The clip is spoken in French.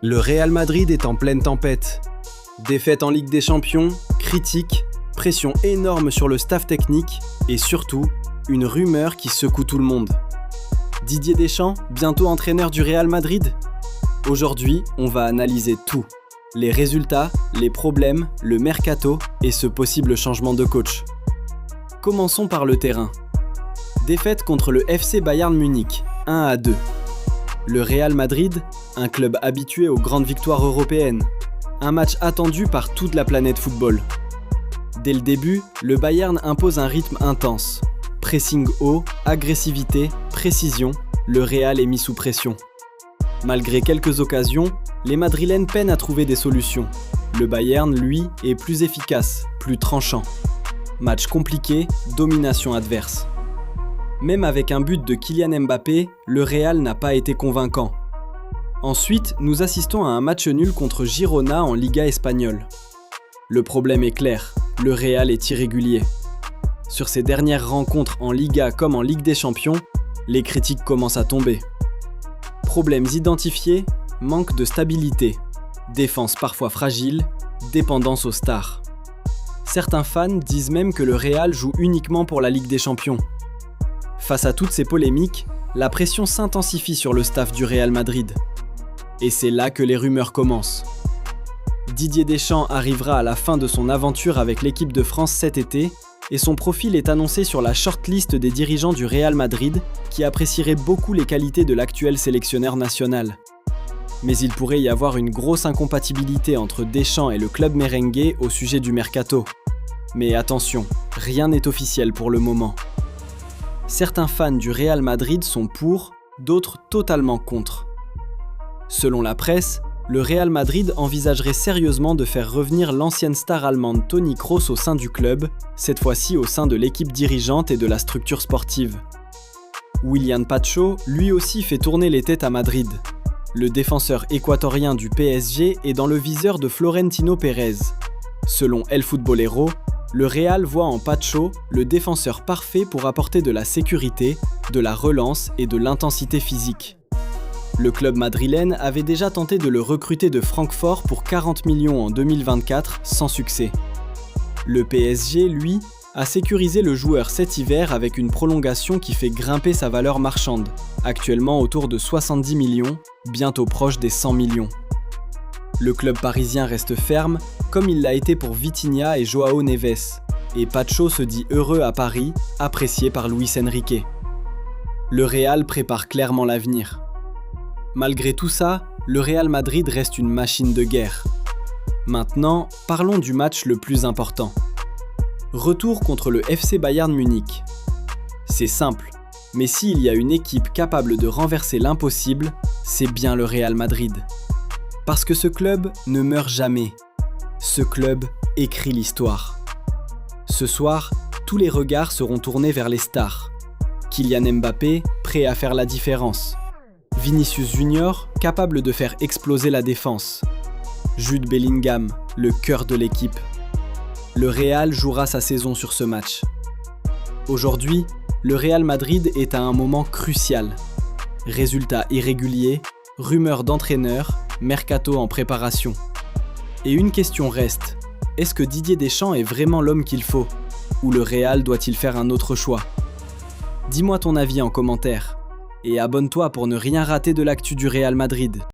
Le Real Madrid est en pleine tempête. Défaite en Ligue des Champions, critiques, pression énorme sur le staff technique et surtout, une rumeur qui secoue tout le monde. Didier Deschamps, bientôt entraîneur du Real Madrid? Aujourd'hui, on va analyser tout. Les résultats, les problèmes, le mercato et ce possible changement de coach. Commençons par le terrain. Défaite contre le FC Bayern Munich, 1-2. Le Real Madrid, un club habitué aux grandes victoires européennes. Un match attendu par toute la planète football. Dès le début, le Bayern impose un rythme intense. Pressing haut, agressivité, précision, le Real est mis sous pression. Malgré quelques occasions, les Madrilènes peinent à trouver des solutions. Le Bayern, lui, est plus efficace, plus tranchant. Match compliqué, domination adverse. Même avec un but de Kylian Mbappé, le Real n'a pas été convaincant. Ensuite, nous assistons à un match nul contre Girona en Liga espagnole. Le problème est clair, le Real est irrégulier. Sur ses dernières rencontres en Liga comme en Ligue des Champions, les critiques commencent à tomber. Problèmes identifiés, manque de stabilité, défense parfois fragile, dépendance aux stars. Certains fans disent même que le Real joue uniquement pour la Ligue des Champions. Face à toutes ces polémiques, la pression s'intensifie sur le staff du Real Madrid. Et c'est là que les rumeurs commencent. Didier Deschamps arrivera à la fin de son aventure avec l'équipe de France cet été et son profil est annoncé sur la shortlist des dirigeants du Real Madrid qui apprécieraient beaucoup les qualités de l'actuel sélectionneur national. Mais il pourrait y avoir une grosse incompatibilité entre Deschamps et le club merengue au sujet du mercato. Mais attention, rien n'est officiel pour le moment. Certains fans du Real Madrid sont pour, d'autres totalement contre. Selon la presse, le Real Madrid envisagerait sérieusement de faire revenir l'ancienne star allemande Toni Kroos au sein du club, cette fois-ci au sein de l'équipe dirigeante et de la structure sportive. William Pacho, lui aussi, fait tourner les têtes à Madrid. Le défenseur équatorien du PSG est dans le viseur de Florentino Pérez. Selon El Futbolero, le Real voit en Pacho le défenseur parfait pour apporter de la sécurité, de la relance et de l'intensité physique. Le club madrilène avait déjà tenté de le recruter de Francfort pour 40 millions en 2024 sans succès. Le PSG, lui, a sécurisé le joueur cet hiver avec une prolongation qui fait grimper sa valeur marchande, actuellement autour de 70 millions, bientôt proche des 100 millions. Le club parisien reste ferme, comme il l'a été pour Vitinha et Joao Neves, et Pacho se dit heureux à Paris, apprécié par Luis Enrique. Le Real prépare clairement l'avenir. Malgré tout ça, le Real Madrid reste une machine de guerre. Maintenant, parlons du match le plus important. Retour contre le FC Bayern Munich. C'est simple, mais s'il y a une équipe capable de renverser l'impossible, c'est bien le Real Madrid. Parce que ce club ne meurt jamais. Ce club écrit l'histoire. Ce soir, tous les regards seront tournés vers les stars. Kylian Mbappé, prêt à faire la différence. Vinicius Junior, capable de faire exploser la défense. Jude Bellingham, le cœur de l'équipe. Le Real jouera sa saison sur ce match. Aujourd'hui, le Real Madrid est à un moment crucial. Résultats irréguliers, rumeurs d'entraîneurs, mercato en préparation. Et une question reste, est-ce que Didier Deschamps est vraiment l'homme qu'il faut? Ou le Real doit-il faire un autre choix? Dis-moi ton avis en commentaire. Et abonne-toi pour ne rien rater de l'actu du Real Madrid.